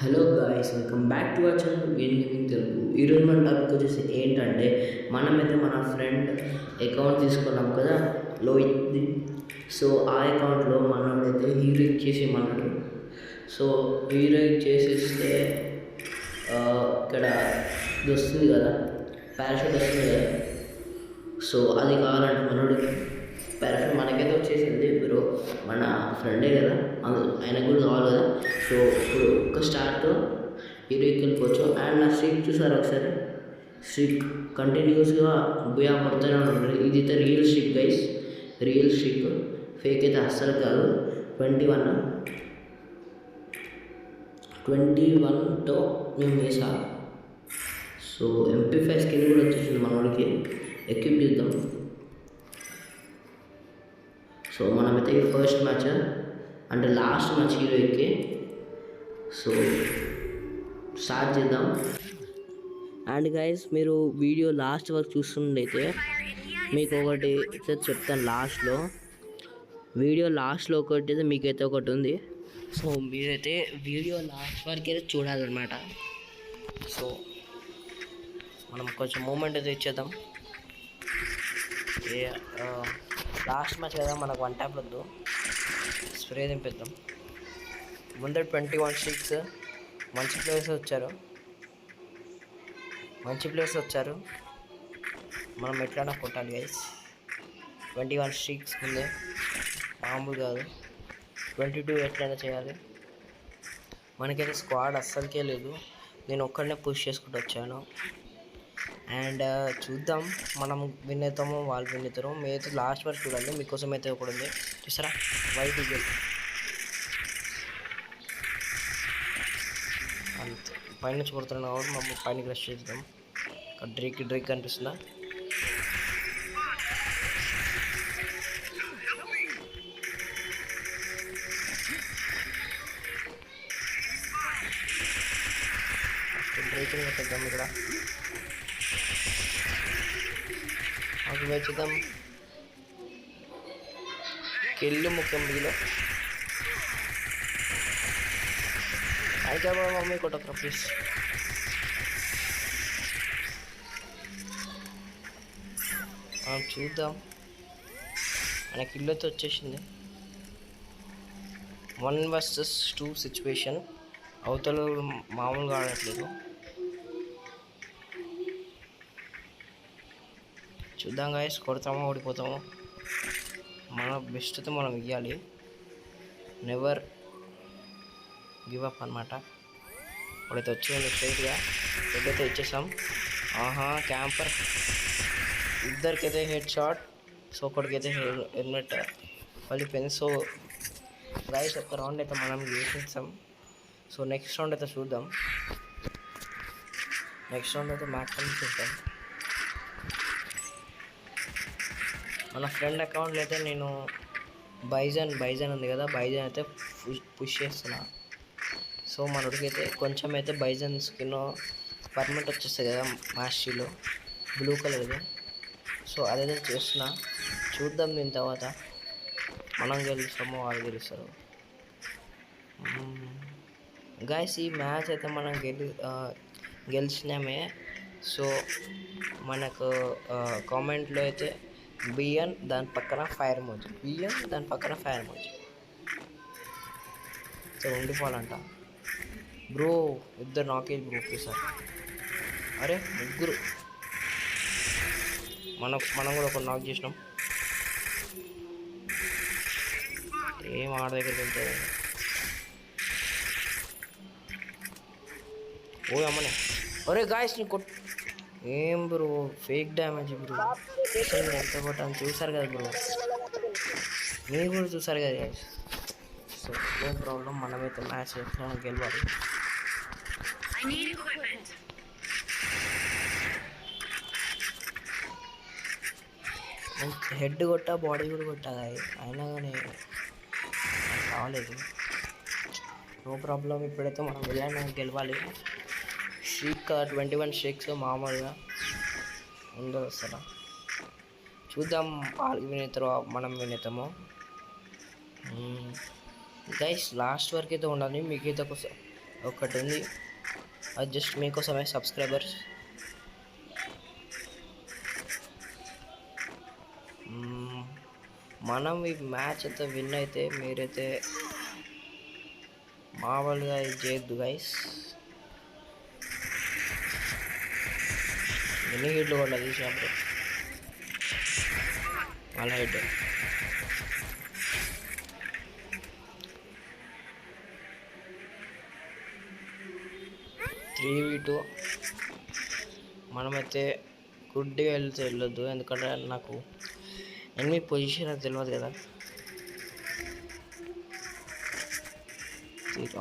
Hello guys, welcome back to our channel gaming Telugu. ఈరోజు మన topic వచ్చేసి ఏంటంటే మనమైతే మన ఫ్రెండ్ అకౌంట్ తీసుకున్నాం కదా లోహిత్ది. సో ఆ అకౌంట్లో మనమైతే హీరోయిక్ చేసేయమన్నాడు. సో హీరోయిక్ చేసేస్తే ఇక్కడ ఇది వస్తుంది కదా, పారాషూట్ వస్తుంది కదా. సో అది కావాలంటే మనోడికి పారాషూట్ మనకైతే వచ్చేసింది బ్రో, మన ఫ్రెండే కదా, ఆయనకు కూడా కావాలి కదా. సో ఇప్పుడు ఒక్క స్టార్తో హీరోకి వెళ్ళిపోవచ్చు. అండ్ నా స్ట్రీక్ చూసారు ఒకసారి, స్ట్రీక్ కంటిన్యూస్గా బుయా కొడుతూనే ఉంటుంది. ఇది అయితే real streak guys, real streak, fake అయితే అస్సలు కాదు. 21తో మేము వేసా. సో MP5 స్కిన్ కూడా వచ్చేసింది మనోడికి, ఎక్విప్ చేద్దాం. సో మనమైతే ఫస్ట్ మ్యాచ్ అంటే లాస్ట్ మ్యాచ్ హీరోయిక్కి. సో స్టార్ట్ చేద్దాం. అండ్ గైస్, మీరు వీడియో లాస్ట్ వరకు చూస్తుండైతే మీకు ఒకటి చెప్తాను. వీడియో లాస్ట్లో ఒకటి అయితే మీకైతే ఒకటి ఉంది. సో మీరైతే వీడియో లాస్ట్ వరకు అయితే చూడాలన్నమాట. సో మనం కొంచెం మూమెంట్ అయితే ఇచ్చేద్దాం. లాస్ట్ మ్యాచ్ కదా, మనకు 1 ట్యాప్ వద్దు, స్ప్రే దింపేద్దాం. ముందర 21 స్ట్రీక్స్, మంచి ప్లేయర్స్ వచ్చారు. మనం ఎట్లైనా కొట్టాలి గైస్. 21 స్ట్రీక్స్ ముందే మామూలు కాదు. 22 ఎట్లయినా చేయాలి. మనకైతే స్క్వాడ్ అస్సలకే లేదు, నేను ఒక్కడనే పుష్ చేసుకుంటూ వచ్చాను. అండ్ చూద్దాం, మనం విన్ అవుతామో వాళ్ళు విన్ అవుతారో. మీరైతే లాస్ట్ వరకు చూడండి, మీకోసం అయితే ఒకటి ఉంది చూసారా, వైట్ ఈగల్. అంతే, పైనుంచి కొడుతున్నాం కాబట్టి మనం పైన రష్ చేద్దాం. డ్రేక్ కనిపిస్తుందా? డ్రేక్ని కొట్టేద్దాం. ఇక్కడ మాకు వేచిద్దాం. కెళ్ళు ముఖ్యం వీలో. అయితే మమ్మీ కొట్టక ప్లీజ్. చూద్దాం, మనకి ఇల్లు అయితే వచ్చేసింది. 1 vs 2 సిచ్యువేషన్. అవతల మామూలుగా ఆడట్లేదు. చూద్దాం గాయస్, కొడతామో ఓడిపోతామో. మన బెస్ట్ అయితే మనం ఇవ్వాలి, నెవర్ గివ్ అప్ అనమాట. ఇప్పుడైతే వచ్చేయండి స్ట్రైట్గా, ఎప్పుడైతే ఇచ్చేసాం. క్యాంపర్ ఇద్దరికైతే హెడ్ షాట్. సో ఒకటికైతే హెల్మెట్ పలిపోయింది. సో గైస్, ఒక రౌండ్ అయితే మనం గెలిచేసాం. సో నెక్స్ట్ రౌండ్ అయితే చూద్దాం. నెక్స్ట్ రౌండ్ అయితే మ్యాక్సిమం చూద్దాం. మన ఫ్రెండ్ అకౌంట్లో అయితే నేను బైజన్ ఉంది కదా, బైజన్ అయితే పుష్ చేస్తున్నా. సో మనోడికి అయితే కొంచెం అయితే బైజన్ స్కిన్ పర్మనెంట్ వచ్చేస్తుంది కదా మాస్టరీలో, బ్లూ కలర్ది. సో అదైతే చేస్తున్నా. చూద్దాం దీని తర్వాత మనం గెలుస్తామో వాళ్ళు గెలుస్తారు. గాయస్, ఈ మ్యాచ్ అయితే మనం గెలిచినామే. సో మనకు కామెంట్లో అయితే బిఎన్ దాని పక్కన ఫైర్ ఎమోజీ, సో ఉండిపోవాలంట బ్రో. ఇద్దరు నాకేజ్ బ్రో సార్. అరే ముగ్గురు, మనం కూడా ఒక నాక్ చేసినాం. ఏం ఆడ దగ్గరికి వెళ్తే ఓ అమ్మనే. ఒరే గాయస్, నీ ఏం బ్రో, ఫేక్ డ్యామేజ్ బ్రో. ఎంత కొట్టాను చూసారు కదా బ్రో, మీరు కూడా చూసారు కదా గాయస్. సో నో ప్రాబ్లం, మనమైతే మ్యాచ్ గెలవాలి. హెడ్ కొట్టా, బాడీ కూడా కొట్టా, అయినా కానీ కావలేదు. నో ప్రాబ్లం, ఇప్పుడైతే మనం గెలవాలి. స్ట్రీక్ 21 స్ట్రీక్స్ మామూలుగా ఉండదు అసలు. చూద్దాం వాళ్ళు వినేతారో మనం వినేతామో. గైస్ లాస్ట్ వరకు అయితే ఉండాలి. మీకైతే ఒకటి ఉంది, అది జస్ట్ మీకోసమే సబ్స్క్రైబర్స్. మనం ఈ మ్యాచ్ అయితే విన్ అయితే మీరైతే మామూలుగా ఇది చేయొద్దు గైస్. ఎన్ని హెడ్లు కూడా తీసినప్పుడు మళ్ళీ హెడ్. త్రీ వి టూ మనమైతే గుడ్డిగా వెళ్ళొద్దు, ఎందుకంటే నాకు ఎనిమి పొజిషన్ నాకు తెలియదు కదా.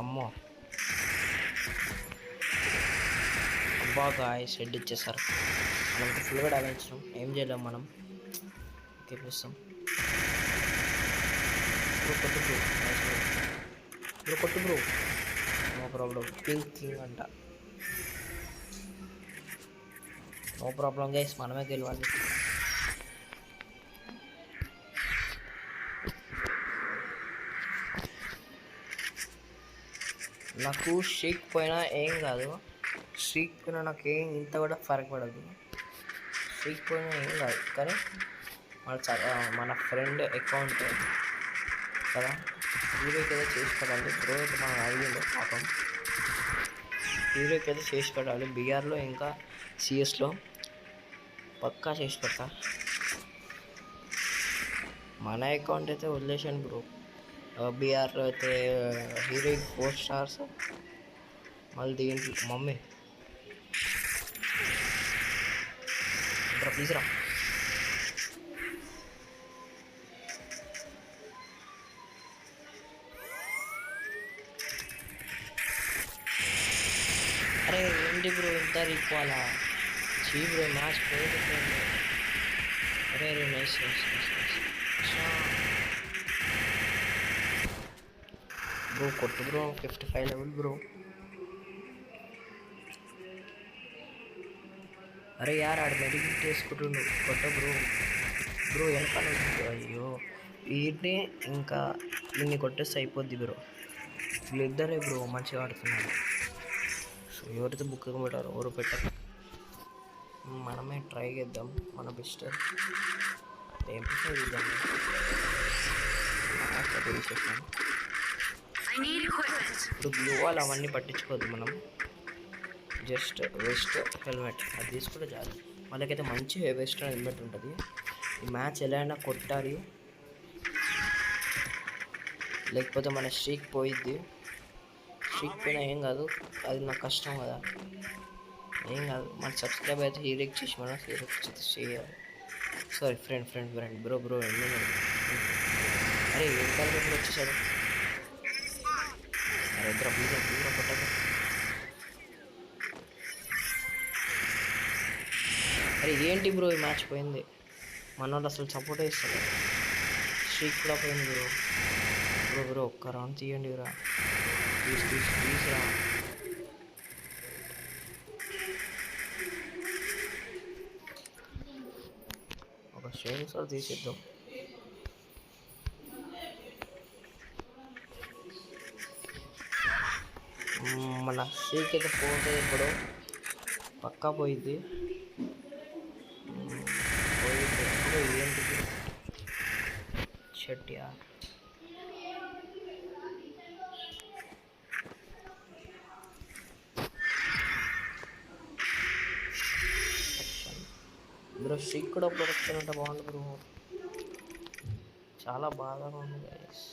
అమ్మో అబ్బా గాయస్ హెడ్ ఇచ్చేసారు. మనం ఫుల్గా డ్యామేజ్ ఇచ్చాం, ఏం చేయలేం మనం. చూపిస్తాం కొట్టు bro, no problem. Pink king అంట, నో ప్రాబ్లం గైస్, మనమే గెలవాలి. నాకు షేక్ పోయినా ఏం కాదు, షేక్ పోయినా నాకు ఏం ఇంత కూడా ఫరక్ పడదు. షేక్ పోయినా ఏం కాదు, కానీ మన ఫ్రెండ్ అకౌంట్ కదా, హీరోకి ఏదో చేసి పెట్టాలి. బ్రో అయితే మనం అడిగింది పాపం, హీరోకి అయితే చేసి పెట్టాలి. బీఆర్లో ఇంకా సిఎస్లో పక్కా చేసి పెడతా. మన అకౌంట్ అయితే వదిలేసాను బ్రో. బీఆర్లో అయితే హీరోయిక్ 4 స్టార్స్, మళ్ళీ దీంట్లో మమ్మీ ప్లీజ్ రా. అరే ఏంటి బ్రో ఇంత రీక్వాలా చీ బ్రో, మ్యాచ్ పోయింది. అరే అరే nice nice nice nice bro, కొట్టు బ్రో, 55 లెవెల్ బ్రో. అరే యార్ ఆడు మెడికేట్ వేసుకుంటుండు, కొట్ట బ్రో. బ్రో వెనకాల అయ్యో వీటిని ఇంకా ఇన్ని కొట్టేస్తే అయిపోద్ది బ్రో. వీళ్ళిద్దరే బ్రో మంచిగా ఆడుతున్నారు. సో ఎవరైతే బుక్ పెట్టారో ఎవరు పెట్టారు, మనమే ట్రై చేద్దాం మన బెస్ట్. ఏం ప్రిఫర్ చేద్దాం, ఇప్పుడు బ్లూ వాల్ అవన్నీ పట్టించుకోవద్దు మనం. జస్ట్ వెస్ట్ హెల్మెట్ అది తీసుకుంటే చాలు. వాళ్ళకైతే మంచి వెస్ట్ హెల్మెట్ ఉంటుంది. ఈ మ్యాచ్ ఎలా అయినా కొట్టాలి, లేకపోతే మన స్ట్రీక్ పోయిద్ది. స్ట్రీక్ పోయినా ఏం కాదు, అది నాకు కష్టం కదా, ఏం కాదు. మన సబ్స్క్రైబ్ అయితే హీరోకి చేసి మనం హీరోకి చేయాలి. సారీ ఫ్రెండ్ బ్రో బ్రో ఎన్ని. అరే వెనకాల ఎప్పుడు వచ్చేసాడు. అరే ఇద్దరు ప్లీజ్ కొట్టదు. అరే ఏంటి బ్రో ఈ మ్యాచ్ పోయింది, మన వాళ్ళు అసలు సపోర్ట్ చేస్తారు. స్ట్రీక్ కూడా పోయింది బ్రో. బ్రో ఒక్క రౌండ్ తీయండి రా, ప్లీజ్ రా. ఒక షేర్ సార్ తీసేద్దాం. మన స్ట్రీక్ అయితే పోతుంది, ఇప్పుడు పక్కా పోయిద్ది. ఏంటిది షట్యా, బ్రో స్ట్రీక్ కూడా ప్రొడక్షన్ అంటే బాగుంది బ్రో, చాలా బాగా ఉంది గైస్.